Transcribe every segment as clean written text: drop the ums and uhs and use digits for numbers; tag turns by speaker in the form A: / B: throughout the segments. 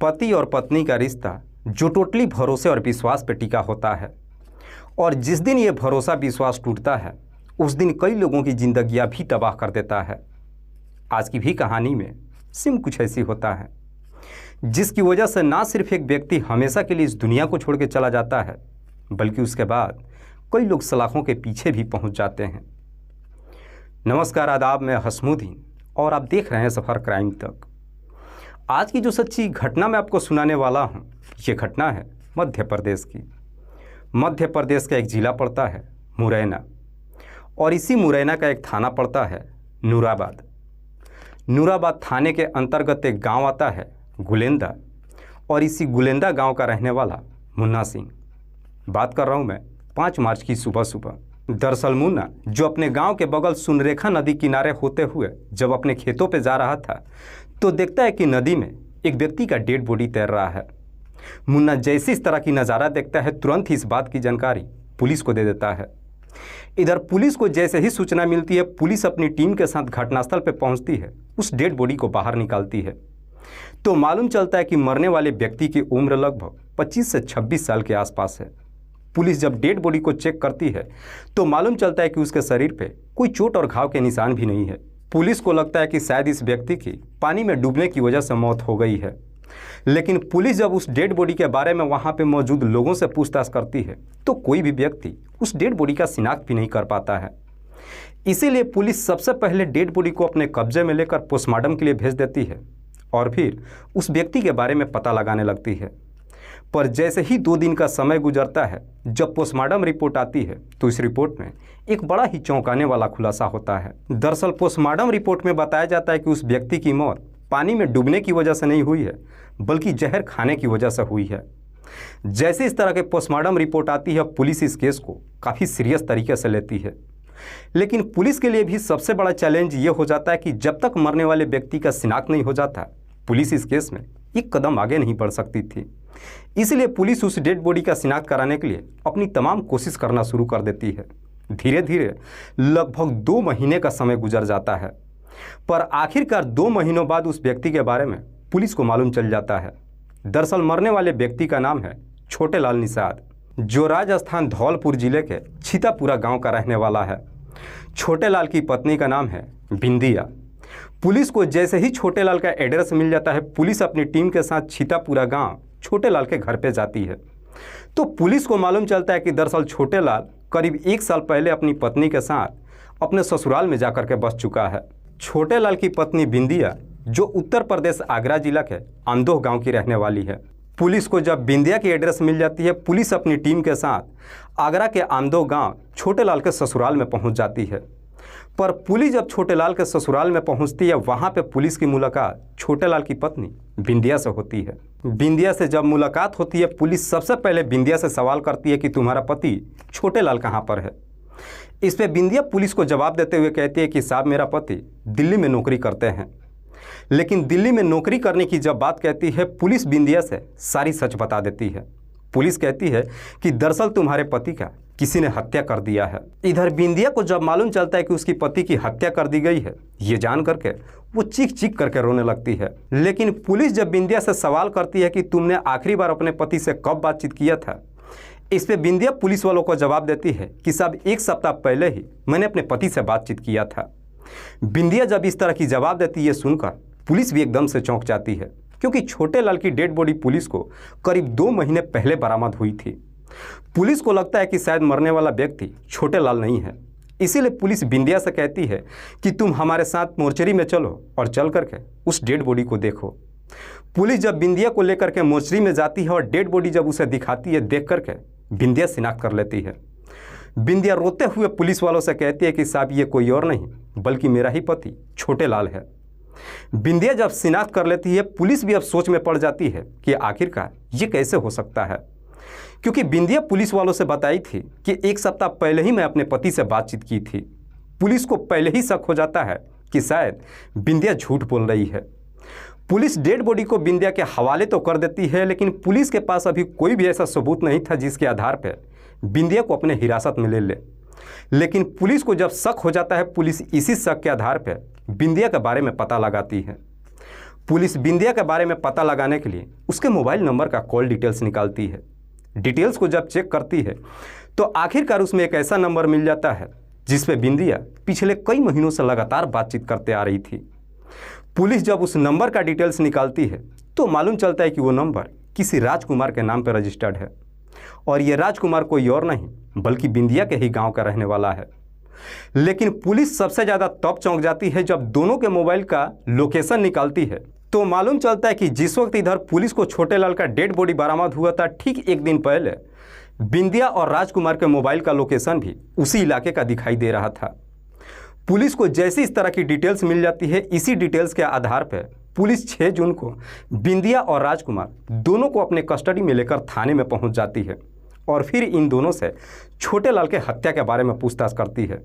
A: पति और पत्नी का रिश्ता जो टोटली भरोसे और विश्वास पर टिका होता है, और जिस दिन ये भरोसा विश्वास टूटता है उस दिन कई लोगों की जिंदगियां भी तबाह कर देता है। आज की भी कहानी में सिम कुछ ऐसी होता है जिसकी वजह से ना सिर्फ एक व्यक्ति हमेशा के लिए इस दुनिया को छोड़ के चला जाता है, बल्कि उसके बाद कई लोग सलाखों के पीछे भी पहुंच जाते हैं। नमस्कार, आदाब, मैं हसमुद्दीन और आप देख रहे हैं सफ़र क्राइम तक। आज की जो सच्ची घटना मैं आपको सुनाने वाला हूं, ये घटना है मध्य प्रदेश की। मध्य प्रदेश का एक ज़िला पड़ता है मुरैना, और इसी मुरैना का एक थाना पड़ता है नूराबाद। नूराबाद थाने के अंतर्गत एक गांव आता है गुलेंदा, और इसी गुलेंदा गांव का रहने वाला मुन्ना सिंह। बात कर रहा हूं मैं 5 मार्च की सुबह। दरअसल मुन्ना जो अपने गांव के बगल सुनरेखा नदी किनारे होते हुए जब अपने खेतों पे जा रहा था तो देखता है कि नदी में एक व्यक्ति का डेड बॉडी तैर रहा है। मुन्ना जैसे इस तरह की नज़ारा देखता है, तुरंत ही इस बात की जानकारी पुलिस को दे देता है। इधर पुलिस को जैसे ही सूचना मिलती है, पुलिस अपनी टीम के साथ घटनास्थल पर पहुंचती है, उस डेड बॉडी को बाहर निकालती है। तो मालूम चलता है कि मरने वाले व्यक्ति की उम्र लगभग 25 से 26 साल के आसपास है। पुलिस जब डेड बॉडी को चेक करती है तो मालूम चलता है कि उसके शरीर पे कोई चोट और घाव के निशान भी नहीं है। पुलिस को लगता है कि शायद इस व्यक्ति की पानी में डूबने की वजह से मौत हो गई है। लेकिन पुलिस जब उस डेड बॉडी के बारे में वहाँ पे मौजूद लोगों से पूछताछ करती है तो कोई भी व्यक्ति उस डेड बॉडी का शिनाख्त भी नहीं कर पाता है। इसीलिए पुलिस सबसे पहले डेड बॉडी को अपने कब्जे में लेकर पोस्टमार्टम के लिए भेज देती है और फिर उस व्यक्ति के बारे में पता लगाने लगती है। पर जैसे ही 2 दिन का समय गुजरता है, जब पोस्टमार्टम रिपोर्ट आती है तो इस रिपोर्ट में एक बड़ा ही चौंकाने वाला खुलासा होता है। दरअसल पोस्टमार्टम रिपोर्ट में बताया जाता है कि उस व्यक्ति की मौत पानी में डूबने की वजह से नहीं हुई है, बल्कि जहर खाने की वजह से हुई है। जैसे इस तरह के पोस्टमार्टम रिपोर्ट आती है, पुलिस इस केस को काफ़ी सीरियस तरीके से लेती है। लेकिन पुलिस के लिए भी सबसे बड़ा चैलेंज ये हो जाता है कि जब तक मरने वाले व्यक्ति का शिनाख्त नहीं हो जाता, पुलिस इस केस में एक कदम आगे नहीं बढ़ सकती थी। इसलिए पुलिस उस डेड बॉडी का शिनाख्त कराने के लिए अपनी तमाम कोशिश करना शुरू कर देती है। धीरे धीरे लगभग 2 महीने का समय गुजर जाता है, पर आखिरकार 2 महीनों बाद उस व्यक्ति के बारे में पुलिस को मालूम चल जाता है। दरअसल मरने वाले व्यक्ति का नाम है छोटे लाल निषाद, जो राजस्थान धौलपुर जिले के छीतापुरा गाँव का रहने वाला है। छोटे लाल की पत्नी का नाम है बिंदिया। पुलिस को जैसे ही छोटे लाल का एड्रेस मिल जाता है, पुलिस अपनी टीम के साथ छीतापुरा गांव छोटे लाल के घर पे जाती है। तो पुलिस को मालूम चलता है कि दरअसल छोटे लाल करीब 1 साल पहले अपनी पत्नी के साथ अपने ससुराल में जाकर के बस चुका है। छोटे लाल की पत्नी बिंदिया जो उत्तर प्रदेश आगरा जिला के अंदोह गाँव की रहने वाली है। पुलिस को जब बिंदिया की एड्रेस मिल जाती है, पुलिस अपनी टीम के साथ आगरा के अंदोह गाँव छोटे लाल के ससुराल में पहुँच जाती है। पर पुलिस जब छोटे लाल के ससुराल में पहुंचती है, वहां पे पुलिस की मुलाकात छोटे लाल की पत्नी बिंदिया से होती है। बिंदिया से जब मुलाकात होती है, पुलिस सबसे पहले बिंदिया से सवाल करती है कि तुम्हारा पति छोटे लाल कहां पर है। इस पे बिंदिया पुलिस को जवाब देते हुए कहती है कि साहब, मेरा पति दिल्ली में नौकरी करते हैं। लेकिन दिल्ली में नौकरी करने की जब बात कहती है, पुलिस बिंदिया से सारी सच बता देती है। पुलिस कहती है कि दरअसल तुम्हारे पति का किसी ने हत्या कर दिया है। इधर बिंदिया को जब मालूम चलता है कि उसकी पति की हत्या कर दी गई है, ये जान करके वो चीख चीख करके रोने लगती है। लेकिन पुलिस जब बिंदिया से सवाल करती है कि तुमने आखिरी बार अपने पति से कब बातचीत किया था, इस पे बिंदिया पुलिस वालों को जवाब देती है कि साहब 1 सप्ताह पहले ही मैंने अपने पति से बातचीत किया था। बिंदिया जब इस तरह की जवाब देती है, ये सुनकर पुलिस भी एकदम से चौंक जाती है, क्योंकि छोटे लाल की डेड बॉडी पुलिस को करीब 2 महीने पहले बरामद हुई थी। पुलिस को लगता है कि शायद मरने वाला व्यक्ति छोटे लाल नहीं है। इसीलिए पुलिस बिंदिया से कहती है कि तुम हमारे साथ मोर्चरी में चलो और चल करके उस डेड बॉडी को देखो। पुलिस जब बिंदिया को लेकर के मोर्चरी में जाती है और डेड बॉडी जब उसे दिखाती है, देख करके बिंदिया शिनाख्त कर लेती है। बिंदिया रोते हुए पुलिस वालों से कहती है कि साहब, ये कोई और नहीं बल्कि मेरा ही पति छोटे लाल है। बिंदिया जब शिनाख्त कर लेती है, पुलिस भी अब सोच में पड़ जाती है कि आखिरकार ये कैसे हो सकता है, क्योंकि बिंदिया पुलिस वालों से बताई थी कि 1 सप्ताह पहले ही मैं अपने पति से बातचीत की थी। पुलिस को पहले ही शक हो जाता है कि शायद बिंदिया झूठ बोल रही है। पुलिस डेड बॉडी को बिंदिया के हवाले तो कर देती है, लेकिन पुलिस के पास अभी कोई भी ऐसा सबूत नहीं था जिसके आधार पर बिंदिया को अपने हिरासत में ले ले। लेकिन पुलिस को जब शक हो जाता है, पुलिस इसी शक के आधार पर बिंदिया के बारे में पता लगाती है। पुलिस बिंदिया के बारे में पता लगाने के लिए उसके मोबाइल नंबर का कॉल डिटेल्स निकालती है। डिटेल्स को जब चेक करती है तो आखिरकार उसमें एक ऐसा नंबर मिल जाता है जिस पे बिंदिया पिछले कई महीनों से लगातार बातचीत करते आ रही थी। पुलिस जब उस नंबर का डिटेल्स निकालती है तो मालूम चलता है कि वो नंबर किसी राजकुमार के नाम पर रजिस्टर्ड है और ये राजकुमार कोई और नहीं बल्कि बिंदिया के ही गांव का रहने वाला है। लेकिन पुलिस सबसे ज़्यादा तब चौंक जाती है जब दोनों के मोबाइल का लोकेशन निकालती है तो मालूम चलता है कि जिस वक्त इधर पुलिस को छोटे लाल का डेड बॉडी बरामद हुआ था, ठीक एक दिन पहले बिंदिया और राजकुमार के मोबाइल का लोकेशन भी उसी इलाके का दिखाई दे रहा था। पुलिस को जैसी इस तरह की डिटेल्स मिल जाती है, इसी डिटेल्स के आधार पर पुलिस 6 जून को बिंदिया और राजकुमार दोनों को अपने कस्टडी में लेकर थाने में पहुंच जाती है और फिर इन दोनों से छोटे लाल के हत्या के बारे में पूछताछ करती है।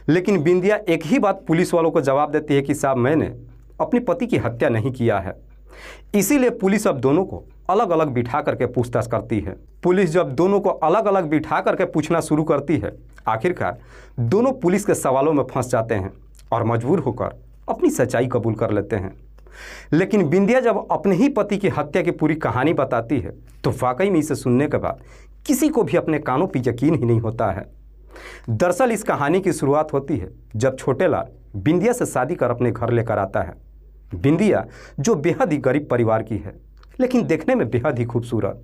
A: लेकिन बिंदिया एक ही बात पुलिस वालों को जवाब देती है कि साहब, मैंने अपने पति की हत्या नहीं किया है। इसीलिए पुलिस अब दोनों को अलग अलग बिठा करके पूछताछ करती है। पुलिस जब दोनों को अलग अलग बिठा करके पूछना शुरू करती है, आखिरकार दोनों पुलिस के सवालों में फंस जाते हैं और मजबूर होकर अपनी सच्चाई कबूल कर लेते हैं। लेकिन बिंदिया जब अपने ही पति की हत्या की पूरी कहानी बताती है तो वाकई में इसे सुनने के बाद किसी को भी अपने कानों पर यकीन ही नहीं होता है। दरअसल इस कहानी की शुरुआत होती है जब छोटे लाल बिंदिया से शादी कर अपने घर लेकर आता है। बिंदिया जो बेहद ही गरीब परिवार की है लेकिन देखने में बेहद ही खूबसूरत।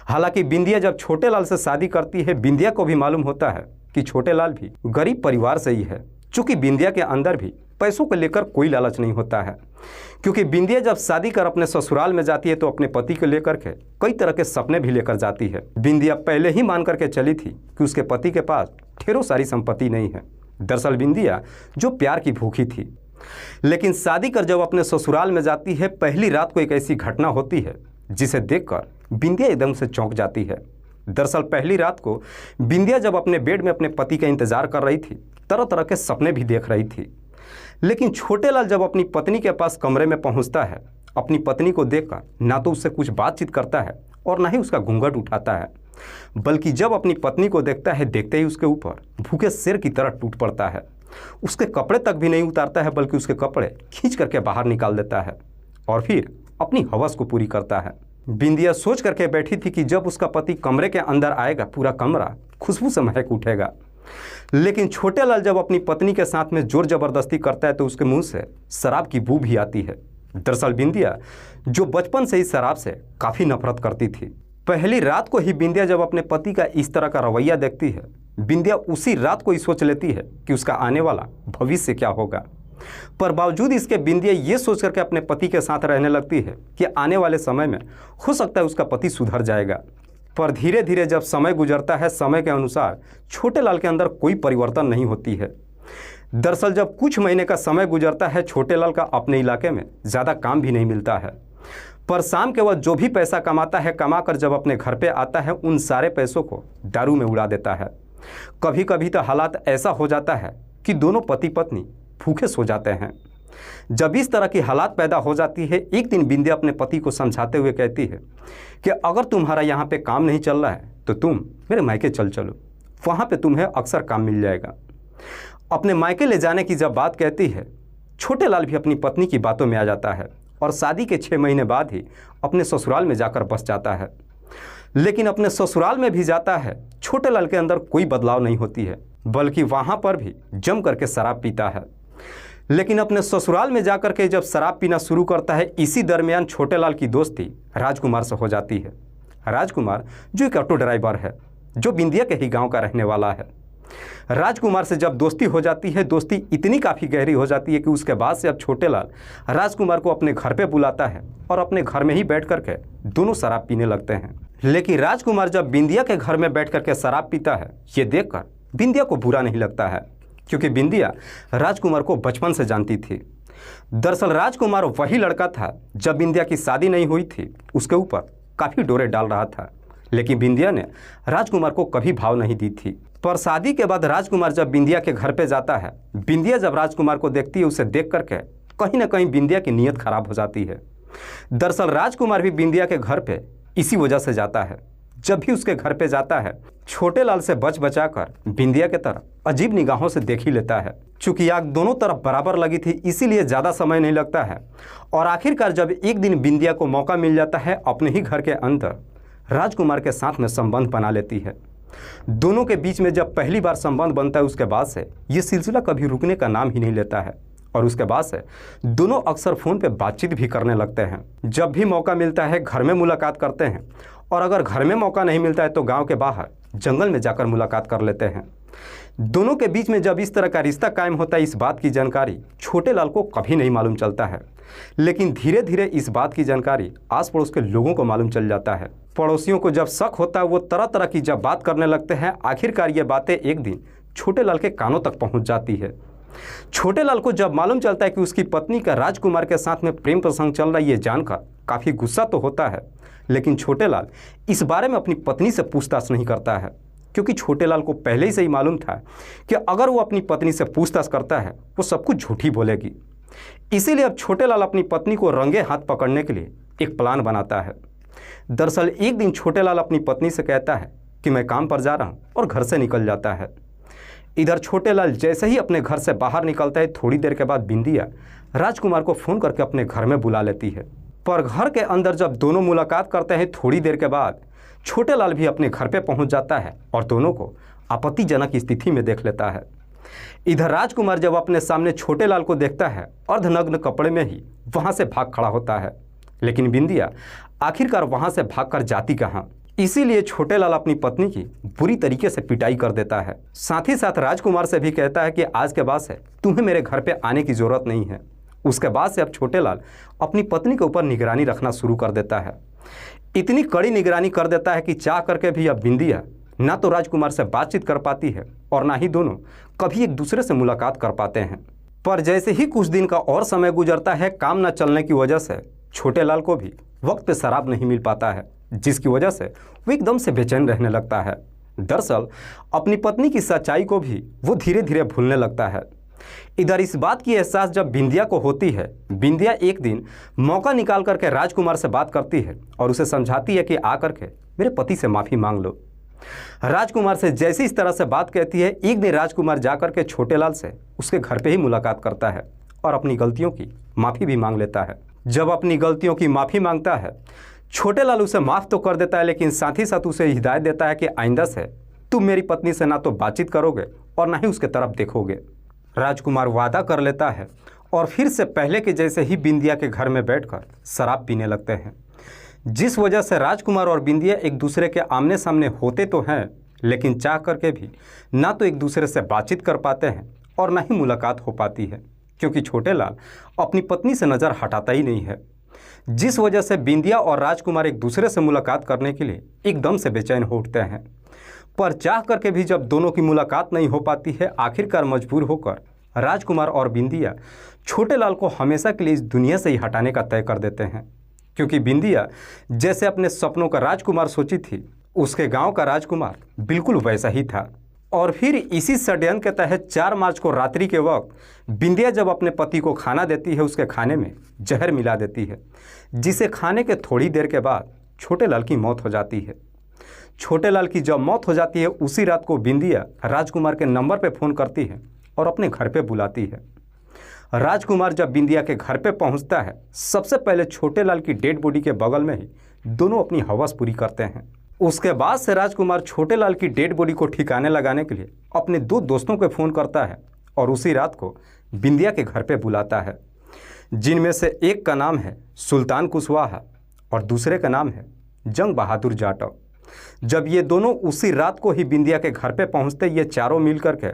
A: हालांकि बिंदिया जब छोटे लाल से शादी करती है, बिंदिया को भी मालूम होता है कि छोटे लाल भी गरीब परिवार से ही है। चूँकि बिंदिया के अंदर भी पैसों को लेकर कोई लालच नहीं होता है, क्योंकि बिंदिया जब शादी कर अपने ससुराल में जाती है तो अपने पति को लेकर के कई तरह के सपने भी लेकर जाती है। बिंदिया पहले ही मान करके चली थी कि उसके पति के पास ढेरों सारी संपत्ति नहीं है। दरअसल बिंदिया जो प्यार की भूखी थी, लेकिन शादी कर जब अपने ससुराल में जाती है, पहली रात को एक ऐसी घटना होती है जिसे देखकर बिंदिया एकदम से चौंक जाती है। दरअसल पहली रात को बिंदिया जब अपने बेड में अपने पति का इंतजार कर रही थी, तरह तरह के सपने भी देख रही थी। लेकिन छोटे लाल जब अपनी पत्नी के पास कमरे में पहुंचता है, अपनी पत्नी को देखकर ना तो उससे कुछ बातचीत करता है और ना ही उसका घूंघट उठाता है, बल्कि जब अपनी पत्नी को देखता है, देखते ही उसके ऊपर भूखे शेर की तरह टूट पड़ता है। उसके कपड़े तक भी नहीं उतारता है बल्कि उसके कपड़े खींच करके बाहर निकाल देता है और फिर अपनी हवस को पूरी करता है। बिंदिया सोच करके बैठी थी कि जब उसका पति कमरे के अंदर आएगा, पूरा कमरा खुशबू से महक उठेगा। लेकिन छोटे लाल जब अपनी पत्नी के साथ में जोर जबरदस्ती करता है तो उसके मुंह से शराब की बू भी आती है। दरअसल बिंदिया जो बचपन से ही शराब से काफ़ी नफरत करती थी, पहली रात को ही बिंदिया जब अपने पति का इस तरह का रवैया देखती है, बिंदिया उसी रात को ही सोच लेती है कि उसका आने वाला भविष्य क्या होगा। पर बावजूद इसके बिंदिया ये सोच करके अपने पति के साथ रहने लगती है कि आने वाले समय में हो सकता है उसका पति सुधर जाएगा। पर धीरे धीरे जब समय गुजरता है, समय के अनुसार छोटे लाल के अंदर कोई परिवर्तन नहीं होती है। दरअसल जब कुछ महीने का समय गुजरता है, छोटे लाल का अपने इलाके में ज़्यादा काम भी नहीं मिलता है। पर शाम के वह जो भी पैसा कमाता है, कमाकर जब अपने घर पे आता है, उन सारे पैसों को दारू में उड़ा देता है। कभी कभी तो हालात ऐसा हो जाता है कि दोनों पति पत्नी भूखे सो जाते हैं। जब इस तरह की हालात पैदा हो जाती है, एक दिन बिंदिया अपने पति को समझाते हुए कहती है कि अगर तुम्हारा यहाँ पे काम नहीं चल रहा है तो तुम मेरे मायके चलो, वहाँ पे तुम्हें अक्सर काम मिल जाएगा। अपने मायके ले जाने की जब बात कहती है, छोटे लाल भी अपनी पत्नी की बातों में आ जाता है और शादी के 6 महीने बाद ही अपने ससुराल में जाकर बस जाता है। लेकिन अपने ससुराल में भी जाता है, छोटे लाल के अंदर कोई बदलाव नहीं होती है, बल्कि वहाँ पर भी जम करके शराब पीता है। लेकिन अपने ससुराल में जाकर के जब शराब पीना शुरू करता है, इसी दरमियान छोटे लाल की दोस्ती राजकुमार से हो जाती है। राजकुमार जो एक ऑटो ड्राइवर है, जो बिंदिया के ही गांव का रहने वाला है। राजकुमार से जब दोस्ती हो जाती है, दोस्ती इतनी काफ़ी गहरी हो जाती है कि उसके बाद से अब छोटे लाल राजकुमार को अपने घर पे बुलाता है और अपने घर में ही बैठ करके दोनों शराब पीने लगते हैं। लेकिन राजकुमार जब बिंदिया के घर में बैठ करके शराब पीता है, ये देखकर बिंदिया को बुरा नहीं लगता है, क्योंकि बिंदिया राजकुमार को बचपन से जानती थी। दरअसल राजकुमार वही लड़का था, जब बिंदिया की शादी नहीं हुई थी उसके ऊपर काफ़ी डोरे डाल रहा था, लेकिन बिंदिया ने राजकुमार को कभी भाव नहीं दी थी। पर शादी के बाद राजकुमार जब बिंदिया के घर पे जाता है, बिंदिया जब राजकुमार को देखती है, उसे देख करके कहीं ना कहीं बिंदिया की नीयत खराब हो जाती है। दरअसल राजकुमार भी बिंदिया के घर पे इसी वजह से जाता है। जब भी उसके घर पे जाता है छोटे लाल से बच बचाकर बिंदिया के तरफ अजीब निगाहों से देख ही लेता है। चूंकि आग दोनों तरफ बराबर लगी थी इसीलिए ज़्यादा समय नहीं लगता है और आखिरकार जब एक दिन बिंदिया को मौका मिल जाता है अपने ही घर के अंदर राजकुमार के साथ में संबंध बना लेती है। दोनों के बीच में जब पहली बार संबंध बनता है उसके बाद से ये सिलसिला कभी रुकने का नाम ही नहीं लेता है और उसके बाद से दोनों अक्सर फ़ोन पे बातचीत भी करने लगते हैं। जब भी मौका मिलता है घर में मुलाकात करते हैं और अगर घर में मौका नहीं मिलता है तो गांव के बाहर जंगल में जाकर मुलाकात कर लेते हैं। दोनों के बीच में जब इस तरह का रिश्ता कायम होता है इस बात की जानकारी छोटे लाल को कभी नहीं मालूम चलता है, लेकिन धीरे धीरे इस बात की जानकारी आस पड़ोस के लोगों को मालूम चल जाता है। पड़ोसियों को जब शक होता है वो तरह तरह की जब बात करने लगते हैं। आखिरकार ये बातें एक दिन छोटे लाल के कानों तक पहुंच जाती है। छोटे लाल को जब मालूम चलता है कि उसकी पत्नी का राजकुमार के साथ में प्रेम प्रसंग चल रहा है ये जानकर काफ़ी गुस्सा तो होता है, लेकिन छोटे लाल इस बारे में अपनी पत्नी से पूछताछ नहीं करता है क्योंकि छोटे लाल को पहले ही से ही मालूम था कि अगर वो अपनी पत्नी से पूछताछ करता है वो सब कुछ झूठी बोलेगी। इसीलिए अब छोटे लाल अपनी पत्नी को रंगे हाथ पकड़ने के लिए एक प्लान बनाता है। दरअसल एक दिन छोटे लाल अपनी पत्नी से कहता है कि मैं काम पर जा रहा हूँ और घर से निकल जाता है। इधर छोटे लाल जैसे ही अपने घर से बाहर निकलता है थोड़ी देर के बाद बिंदिया राजकुमार को फ़ोन करके अपने घर में बुला लेती है। पर घर के अंदर जब दोनों मुलाकात करते हैं थोड़ी देर के बाद छोटे लाल भी अपने घर पे पहुंच जाता है और दोनों को आपत्तिजनक स्थिति में देख लेता है। इधर राजकुमार जब अपने सामने छोटे लाल को देखता है अर्धनग्न कपड़े में ही वहां से भाग खड़ा होता है, लेकिन बिंदिया आखिरकार वहां से भागकर जाती कहाँ। इसीलिए छोटे लाल अपनी पत्नी की बुरी तरीके से पिटाई कर देता है। साथ ही साथ राजकुमार से भी कहता है कि आज के बाद से तुम्हें मेरे घर पे आने की ज़रूरत नहीं है। उसके बाद से अब छोटे लाल अपनी पत्नी के ऊपर निगरानी रखना शुरू कर देता है। इतनी कड़ी निगरानी कर देता है कि चाह करके भी अब बिंदिया ना तो राजकुमार से बातचीत कर पाती है और ना ही दोनों कभी एक दूसरे से मुलाकात कर पाते हैं। पर जैसे ही कुछ दिन का और समय गुजरता है काम न चलने की वजह से छोटे लाल को भी वक्त पे शराब नहीं मिल पाता है, जिसकी वजह से वो एकदम से बेचैन रहने लगता है। दरअसल अपनी पत्नी की सच्चाई को भी वो धीरे धीरे भूलने लगता है। इधर इस बात की एहसास जब बिंदिया को होती है, बिंदिया एक दिन मौका निकाल करके राजकुमार से बात करती है और उसे समझाती है कि आकर के मेरे पति से माफ़ी मांग लो। राजकुमार से जैसी इस तरह से बात कहती है एक दिन राजकुमार जाकर के छोटे लाल से उसके घर पे ही मुलाकात करता है और अपनी गलतियों की माफ़ी भी मांग लेता है। जब अपनी गलतियों की माफ़ी मांगता है छोटे लाल उसे माफ़ तो कर देता है, लेकिन साथ ही साथ उसे हिदायत देता है कि आइंदा से तुम मेरी पत्नी से ना तो बातचीत करोगे और ना ही उसके तरफ देखोगे। राजकुमार वादा कर लेता है और फिर से पहले के जैसे ही बिंदिया के घर में बैठकर शराब पीने लगते हैं, जिस वजह से राजकुमार और बिंदिया एक दूसरे के आमने सामने होते तो हैं, लेकिन चाह करके भी ना तो एक दूसरे से बातचीत कर पाते हैं और ना ही मुलाकात हो पाती है, क्योंकि छोटे लाल अपनी पत्नी से नज़र हटाता ही नहीं है। जिस वजह से बिंदिया और राजकुमार एक दूसरे से मुलाकात करने के लिए एकदम से बेचैन हो उठते हैं। पर चाह करके भी जब दोनों की मुलाकात नहीं हो पाती है, आखिरकार मजबूर होकर राजकुमार और बिंदिया छोटे लाल को हमेशा के लिए इस दुनिया से ही हटाने का तय कर देते हैं, क्योंकि बिंदिया जैसे अपने सपनों का राजकुमार सोची थी उसके गांव का राजकुमार बिल्कुल वैसा ही था। और फिर इसी षड्यंत्र के तहत 4 मार्च को रात्रि के वक्त बिंदिया जब अपने पति को खाना देती है उसके खाने में जहर मिला देती है, जिसे खाने के थोड़ी देर के बाद छोटे लाल की मौत हो जाती है। छोटे लाल की जब मौत हो जाती है उसी रात को बिंदिया राजकुमार के नंबर पर फ़ोन करती है और अपने घर पे बुलाती है। राजकुमार जब बिंदिया के घर पे पहुंचता है सबसे पहले छोटे लाल की डेड बॉडी के बगल में ही दोनों अपनी हवस पूरी करते हैं। उसके बाद से राजकुमार छोटे लाल की डेड बॉडी को ठिकाने लगाने के लिए अपने 2 दोस्तों को फ़ोन करता है और उसी रात को बिंदिया के घर पे बुलाता है, जिनमें से एक का नाम है सुल्तान कुशवाहा और दूसरे का नाम है जंग बहादुर जाटव। जब ये दोनों उसी रात को ही बिंदिया के घर पे पहुंचते ये चारों मिल करके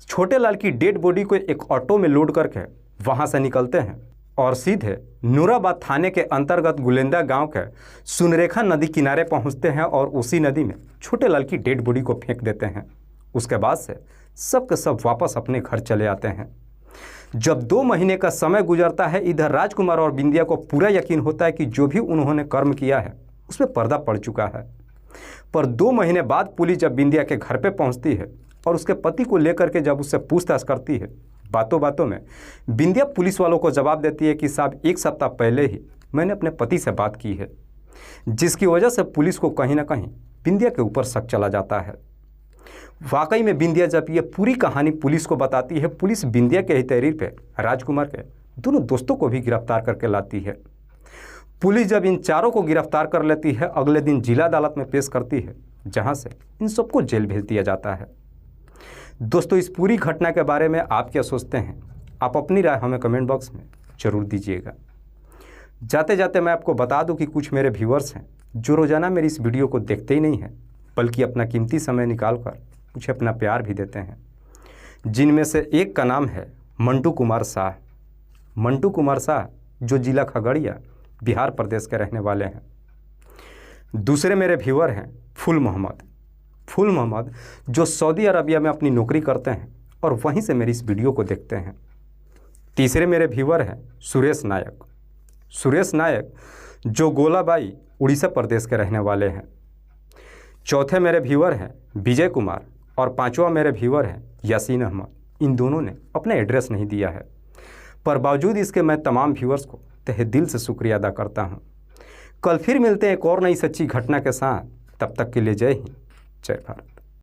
A: छोटे लाल की डेड बॉडी को एक ऑटो में लोड करके वहां से निकलते हैं और सीधे नूराबाद थाने के अंतर्गत गुलेंदा गांव के सुनरेखा नदी किनारे पहुंचते हैं और उसी नदी में छोटे लाल की डेड बॉडी को फेंक देते हैं। उसके बाद से सब के सब वापस अपने घर चले आते हैं। जब 2 महीने का समय गुजरता है, इधर राजकुमार और बिंदिया को पूरा यकीन होता है कि जो भी उन्होंने कर्म किया है उसमें पर्दा पड़ चुका है। पर 2 महीने बाद पुलिस जब बिंदिया के घर पे पहुंचती है और उसके पति को लेकर के जब उससे पूछताछ करती है, बातों बातों में बिंदिया पुलिस वालों को जवाब देती है कि साहब 1 सप्ताह पहले ही मैंने अपने पति से बात की है, जिसकी वजह से पुलिस को कहीं ना कहीं बिंदिया के ऊपर शक चला जाता है। वाकई में बिंदिया जब ये पूरी कहानी पुलिस को बताती है, पुलिस बिंदिया के ही तहरीर पे राजकुमार के दोनों दोस्तों को भी गिरफ्तार करके लाती है। पुलिस जब इन चारों को गिरफ्तार कर लेती है, अगले दिन जिला अदालत में पेश करती है, जहां से इन सबको जेल भेज दिया जाता है। दोस्तों, इस पूरी घटना के बारे में आप क्या सोचते हैं? आप अपनी राय हमें कमेंट बॉक्स में ज़रूर दीजिएगा। जाते जाते मैं आपको बता दूं कि कुछ मेरे व्यूअर्स हैं जो रोज़ाना मेरी इस वीडियो को देखते ही नहीं हैं, बल्कि अपना कीमती समय निकाल कर मुझे अपना प्यार भी देते हैं। जिनमें से एक का नाम है मंटू कुमार शाह। मंटू कुमार शाह जो जिला खगड़िया बिहार प्रदेश के रहने वाले हैं। दूसरे मेरे व्यूअर हैं फुल मोहम्मद। फुल मोहम्मद जो सऊदी अरबिया में अपनी नौकरी करते हैं और वहीं से मेरी इस वीडियो को देखते हैं। तीसरे मेरे व्यूअर हैं सुरेश नायक। सुरेश नायक जो गोलाबाई उड़ीसा प्रदेश के रहने वाले हैं। चौथे मेरे व्यूअर हैं विजय कुमार और पांचवा मेरे व्यूअर हैं यासीन अहमद। इन दोनों ने अपना एड्रेस नहीं दिया है, पर बावजूद इसके मैं तमाम व्यूअर्स को तहे दिल से शुक्रिया अदा करता हूं। कल फिर मिलते हैं एक और नई सच्ची घटना के साथ। तब तक के लिए जय हिंद, जय भारत।